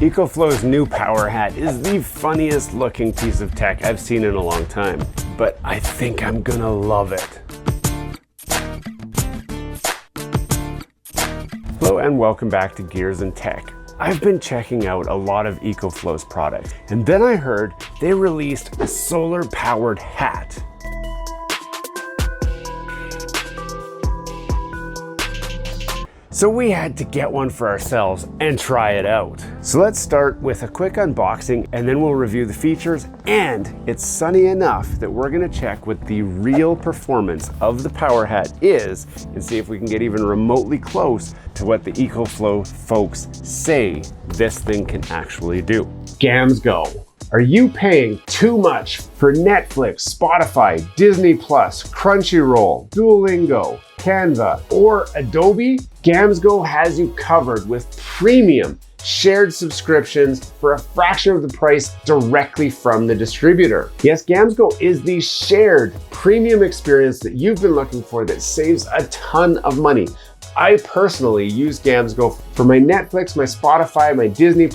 EcoFlow's new power hat is the funniest looking piece of tech I've seen in a long time, but I think I'm gonna love it. Hello and welcome back to Gears and Tech. I've been checking out a lot of EcoFlow's products, and then I heard they released a solar powered hat. So we had to get one for ourselves and try it out. So let's start with a quick unboxing and then we'll review the features, and it's sunny enough that we're gonna check what the real performance of the power hat is and see if we can get even remotely close to what the EcoFlow folks say this thing can actually do. Gams go. Are you paying too much for Netflix, Spotify, Disney+, Crunchyroll, Duolingo, Canva, or Adobe? GamsGo has you covered with premium shared subscriptions for a fraction of the price directly from the distributor. Yes, GamsGo is the shared premium experience that you've been looking for that saves a ton of money. I personally use GamsGo for my Netflix, my Spotify, my Disney+,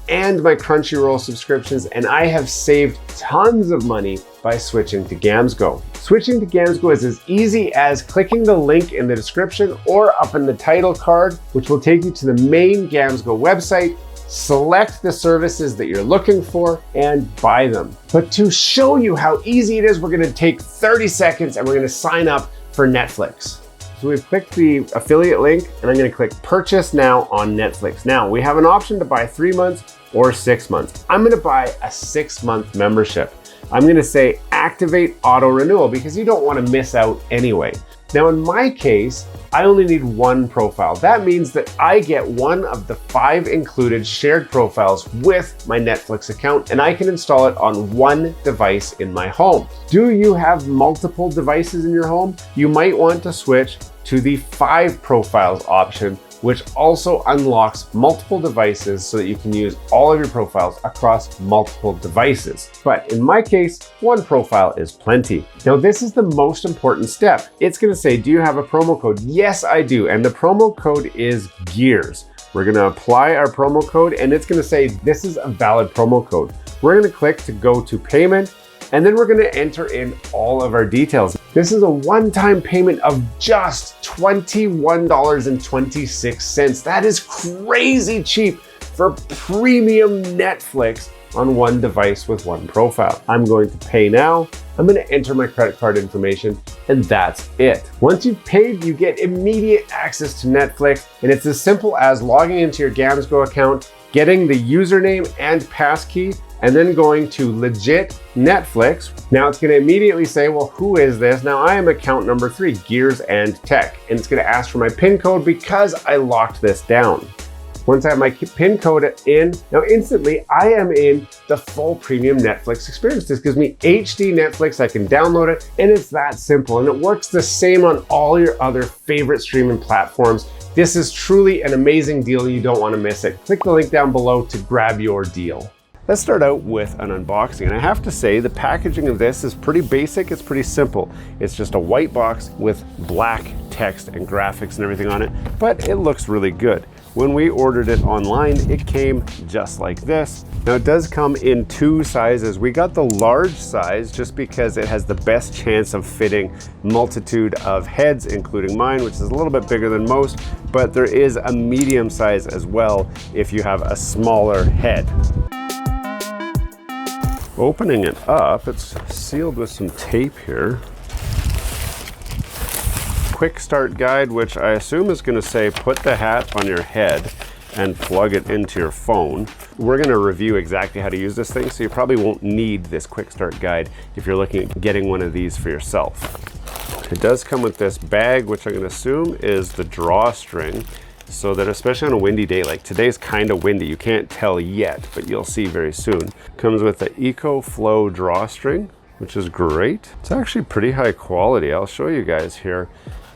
and my Crunchyroll subscriptions, and I have saved tons of money by switching to GamsGo. Switching to GamsGo is as easy as clicking the link in the description or up in the title card, which will take you to the main GamsGo website. Select the services that you're looking for and buy them. But to show you how easy it is, we're gonna take 30 seconds and we're gonna sign up for Netflix. So we've clicked the affiliate link and I'm gonna click purchase now on Netflix. Now we have an option to buy 3 months or 6 months. I'm gonna buy a 6-month membership. I'm gonna say activate auto renewal because you don't wanna miss out anyway. Now in my case, I only need one profile. That means that I get one of the 5 included shared profiles with my Netflix account, and I can install it on one device in my home. Do you have multiple devices in your home? You might want to switch to the 5 profiles option, which also unlocks multiple devices so that you can use all of your profiles across multiple devices. But in my case, one profile is plenty. Now, this is the most important step. It's gonna say, do you have a promo code? Yes, I do. And the promo code is GEARS. We're gonna apply our promo code and it's gonna say, this is a valid promo code. We're gonna click to go to payment, and then we're gonna enter in all of our details. This is a one-time payment of just $21.26. That is crazy cheap for premium Netflix on one device with one profile. I'm going to pay now. I'm gonna enter my credit card information, and that's it. Once you've paid, you get immediate access to Netflix, and it's as simple as logging into your GamsGo account, getting the username and passkey, and then going to legit Netflix. Now it's gonna immediately say, well, who is this? Now I am account number 3, Gears and Tech, and it's gonna ask for my PIN code because I locked this down. Once I have my PIN code in, now instantly I am in the full premium Netflix experience. This gives me HD Netflix, I can download it, and it's that simple. And it works the same on all your other favorite streaming platforms. This is truly an amazing deal, you don't wanna miss it. Click the link down below to grab your deal. Let's start out with an unboxing, and I have to say the packaging of this is pretty basic, it's pretty simple. It's just a white box with black text and graphics and everything on it, but it looks really good. When we ordered it online, it came just like this. Now it does come in 2 sizes. We got the large size just because it has the best chance of fitting multitude of heads, including mine, which is a little bit bigger than most, but there is a medium size as well if you have a smaller head. Opening it up, it's sealed with some tape here. Quick start guide, which I assume is gonna say put the hat on your head and plug it into your phone. We're gonna review exactly how to use this thing, so you probably won't need this quick start guide if you're looking at getting one of these for yourself. It does come with this bag, which I'm gonna assume is the drawstring, so that especially on a windy day, like today's kind of windy, you can't tell yet, but you'll see very soon. Comes with the EcoFlow drawstring, which is great. It's actually pretty high quality. I'll show you guys here.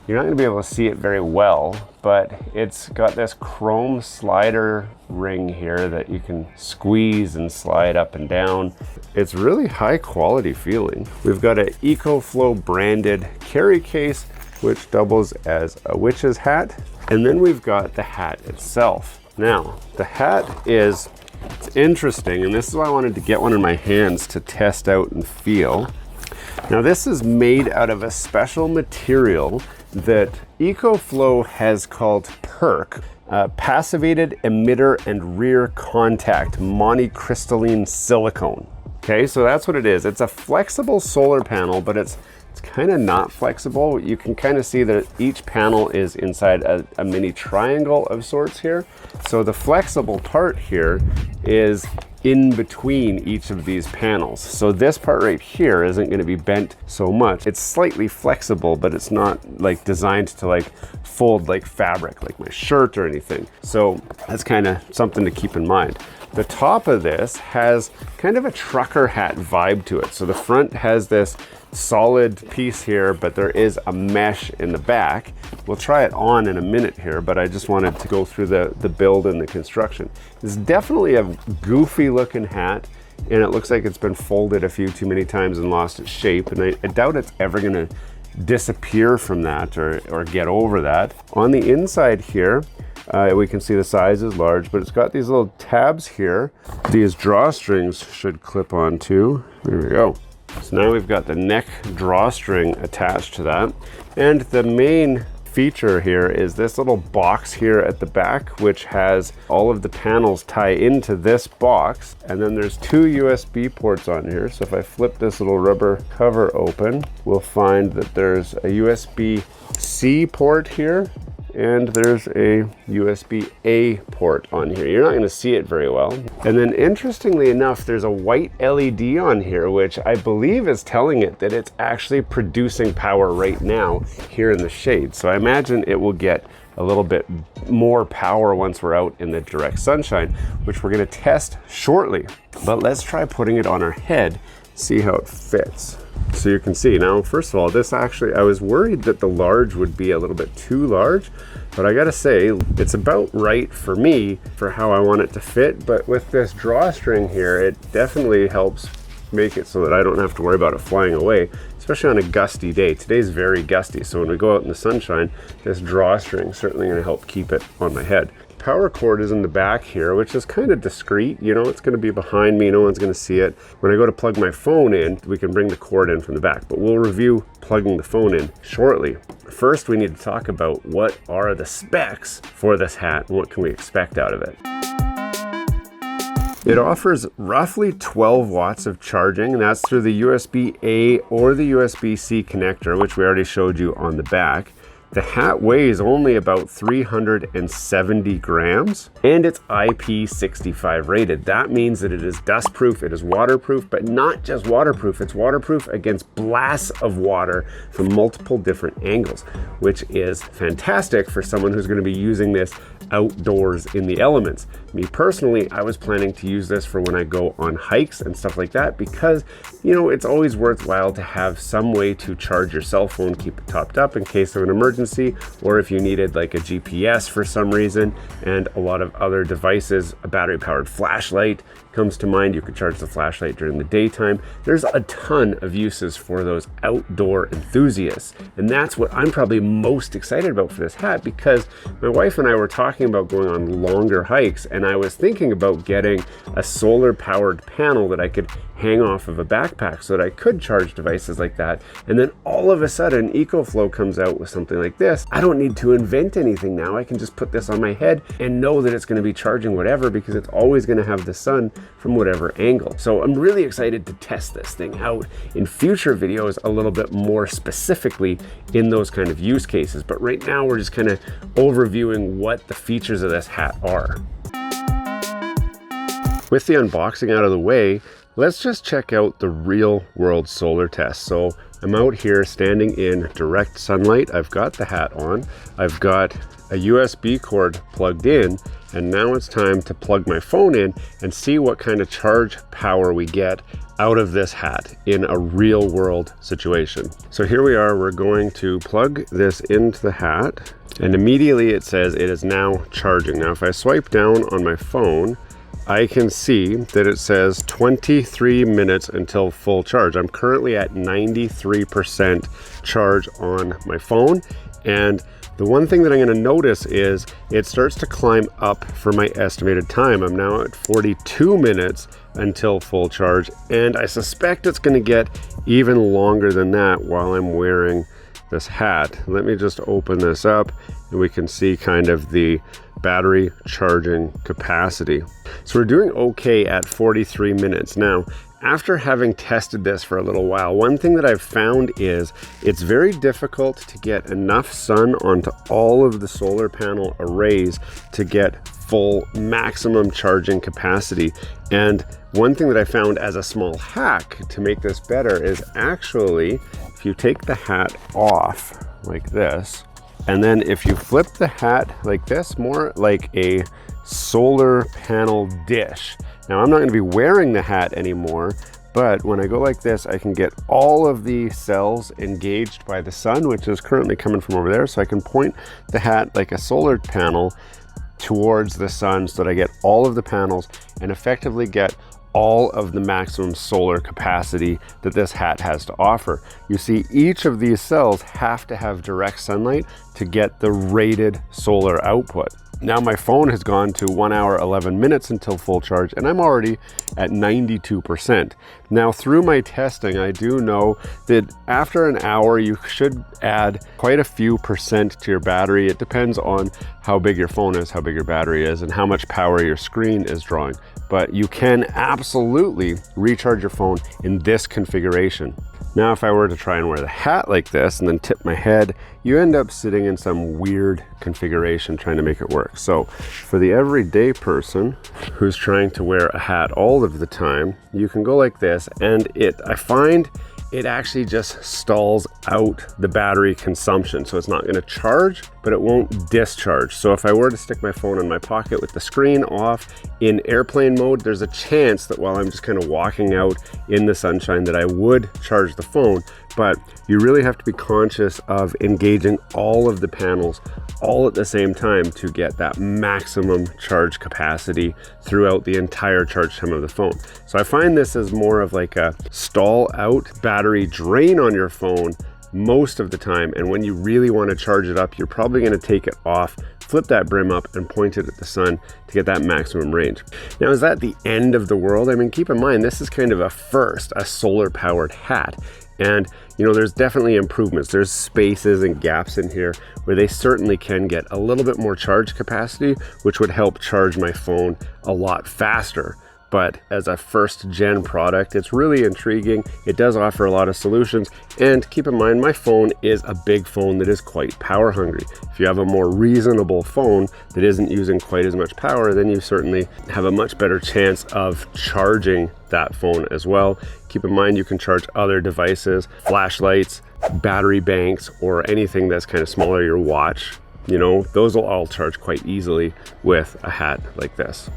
You're not gonna be able to see it very well, but it's got this chrome slider ring here that you can squeeze and slide up and down. It's really high quality feeling. We've got an EcoFlow branded carry case, which doubles as a witch's hat. And then we've got the hat itself. Now, the hat is what's interesting, and this is why I wanted to get one in my hands to test out and feel. Now this is made out of a special material that EcoFlow has called PERC, Passivated Emitter and Rear Contact Monocrystalline Silicone. Okay, so that's what it is. It's a flexible solar panel, but it's kind of not flexible. You can kind of see that each panel is inside a mini triangle of sorts here. So the flexible part here is in between each of these panels. So this part right here isn't going to be bent so much. It's slightly flexible, but it's not like designed to like fold like fabric, like my shirt or anything. So that's kind of something to keep in mind. The top of this has kind of a trucker hat vibe to it. So the front has this solid piece here, but there is a mesh in the back. We'll try it on in a minute here, but I just wanted to go through the build and the construction. It's definitely a goofy looking hat, and it looks like it's been folded a few too many times and lost its shape, and I doubt it's ever gonna disappear from that or get over that. On the inside here, we can see the size is large, but it's got these little tabs here. These drawstrings should clip on too. There we go. So now we've got the neck drawstring attached to that. And the main feature here is this little box here at the back, which has all of the panels tie into this box. And then there's two USB ports on here. So if I flip this little rubber cover open, we'll find that there's a USB-C port here, and there's a USB-A port on here. You're not gonna see it very well. And then interestingly enough, there's a white LED on here, which I believe is telling it that it's actually producing power right now here in the shade. So I imagine it will get a little bit more power once we're out in the direct sunshine, which we're gonna test shortly. But let's try putting it on our head, see how it fits. So you can see now, first of all, this actually, I was worried that the large would be a little bit too large, but I gotta say, it's about right for me for how I want it to fit. But with this drawstring here, it definitely helps make it so that I don't have to worry about it flying away, especially on a gusty day. Today's very gusty, so when we go out in the sunshine, this drawstring is certainly gonna help keep it on my head. Power cord is in the back here, which is kind of discreet. You know, it's going to be behind me. No one's going to see it. When I go to plug my phone in, we can bring the cord in from the back, but we'll review plugging the phone in shortly. First, we need to talk about what are the specs for this hat and what can we expect out of it. It offers roughly 12 watts of charging, and that's through the USB-A or the USB-C connector, which we already showed you on the back. The hat weighs only about 370 grams, and it's IP65 rated. That means that it is dustproof, it is waterproof, but not just waterproof, it's waterproof against blasts of water from multiple different angles, which is fantastic for someone who's going to be using this outdoors in the elements. Me personally, I was planning to use this for when I go on hikes and stuff like that, because, you know, it's always worthwhile to have some way to charge your cell phone, keep it topped up in case of an emergency, or if you needed like a GPS for some reason, and a lot of other devices. A battery powered flashlight comes to mind. You could charge the flashlight during the daytime. There's a ton of uses for those outdoor enthusiasts, and that's what I'm probably most excited about for this hat, because my wife and I were talking about going on longer hikes, and I was thinking about getting a solar powered panel that I could hang off of a backpack so that I could charge devices like that. And then all of a sudden EcoFlow comes out with something like this. I don't need to invent anything now. I can just put this on my head and know that it's going to be charging whatever, because it's always going to have the sun from whatever angle. So I'm really excited to test this thing out in future videos a little bit more specifically in those kind of use cases. But right now we're just kind of overviewing what the features of this hat are. With the unboxing out of the way, let's just check out the real world solar test. So I'm out here standing in direct sunlight. I've got the hat on. I've got a USB cord plugged in, and now it's time to plug my phone in and see what kind of charge power we get out of this hat in a real world situation. So here we are, we're going to plug this into the hat, and immediately it says it is now charging. Now if I swipe down on my phone, I can see that it says 23 minutes until full charge. I'm currently at 93% charge on my phone, and The one thing that I'm going to notice is it starts to climb up for my estimated time. I'm now at 42 minutes until full charge, and I suspect it's going to get even longer than that while I'm wearing this hat. Let me just open this up and we can see kind of the battery charging capacity. So we're doing okay at 43 minutes. Now, after having tested this for a little while, one thing that I've found is it's very difficult to get enough sun onto all of the solar panel arrays to get full maximum charging capacity. And one thing that I found as a small hack to make this better is actually, if you take the hat off like this, and then if you flip the hat like this, more like a solar panel dish. Now I'm not going to be wearing the hat anymore, but when I go like this, I can get all of the cells engaged by the sun, which is currently coming from over there. So I can point the hat like a solar panel towards the sun so that I get all of the panels and effectively get all of the maximum solar capacity that this hat has to offer. You see, each of these cells have to have direct sunlight to get the rated solar output. Now my phone has gone to 1 hour, 11 minutes until full charge, and I'm already at 92%. Now through my testing, I do know that after an hour, you should add quite a few percent to your battery. It depends on how big your phone is, how big your battery is, and how much power your screen is drawing. But you can absolutely recharge your phone in this configuration. Now, if I were to try and wear the hat like this and then tip my head, you end up sitting in some weird configuration trying to make it work. So for the everyday person who's trying to wear a hat all of the time, you can go like this, and I find it actually just stalls out the battery consumption. So it's not going to charge, but it won't discharge. So if I were to stick my phone in my pocket with the screen off in airplane mode, there's a chance that while I'm just kind of walking out in the sunshine that I would charge the phone. But you really have to be conscious of engaging all of the panels all at the same time to get that maximum charge capacity throughout the entire charge time of the phone. So I find this as more of like a stall out battery drain on your phone most of the time. And when you really want to charge it up, you're probably going to take it off, flip that brim up and point it at the sun to get that maximum range. Now, is that the end of the world? I mean, keep in mind, this is kind of a solar powered hat. And you know, there's definitely improvements. There's spaces and gaps in here where they certainly can get a little bit more charge capacity, which would help charge my phone a lot faster. But as a first gen product, it's really intriguing. It does offer a lot of solutions. And keep in mind, my phone is a big phone that is quite power hungry. If you have a more reasonable phone that isn't using quite as much power, then you certainly have a much better chance of charging that phone as well. Keep in mind, you can charge other devices, flashlights, battery banks, or anything that's kind of smaller, your watch. You know, those will all charge quite easily with a hat like this.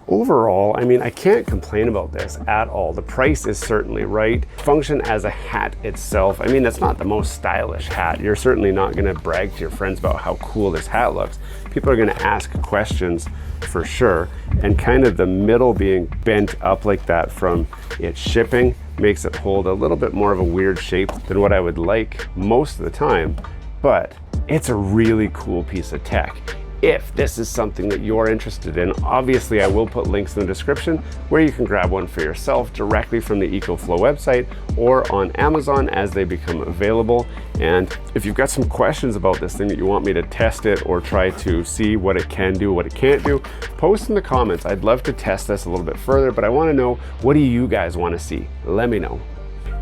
Overall, I mean, I can't complain about this at all. The price is certainly right. Function as a hat itself, I mean, it's not the most stylish hat. You're certainly not gonna brag to your friends about how cool this hat looks. People are gonna ask questions for sure. And kind of the middle being bent up like that from its shipping makes it hold a little bit more of a weird shape than what I would like most of the time. But it's a really cool piece of tech. If this is something that you're interested in, obviously I will put links in the description where you can grab one for yourself directly from the EcoFlow website or on Amazon as they become available. And if you've got some questions about this thing that you want me to test it or try to see what it can do, what it can't do, post in the comments. I'd love to test this a little bit further, but I want to know, what do you guys want to see? Let me know.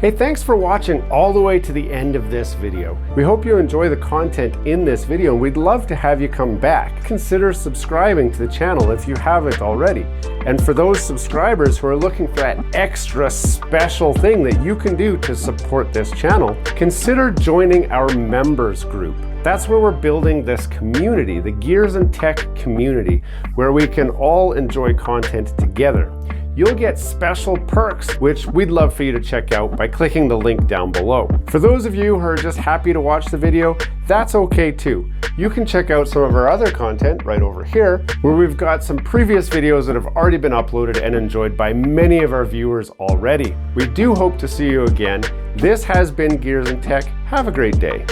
Hey, thanks for watching all the way to the end of this video. We hope you enjoy the content in this video, and we'd love to have you come back. Consider subscribing to the channel if you haven't already. And for those subscribers who are looking for that extra special thing that you can do to support this channel, consider joining our members group. That's where we're building this community, the Gears and Tech community, where we can all enjoy content together. You'll get special perks, which we'd love for you to check out by clicking the link down below. For those of you who are just happy to watch the video, that's okay too. You can check out some of our other content right over here, where we've got some previous videos that have already been uploaded and enjoyed by many of our viewers already. We do hope to see you again. This has been Gears and Tech. Have a great day.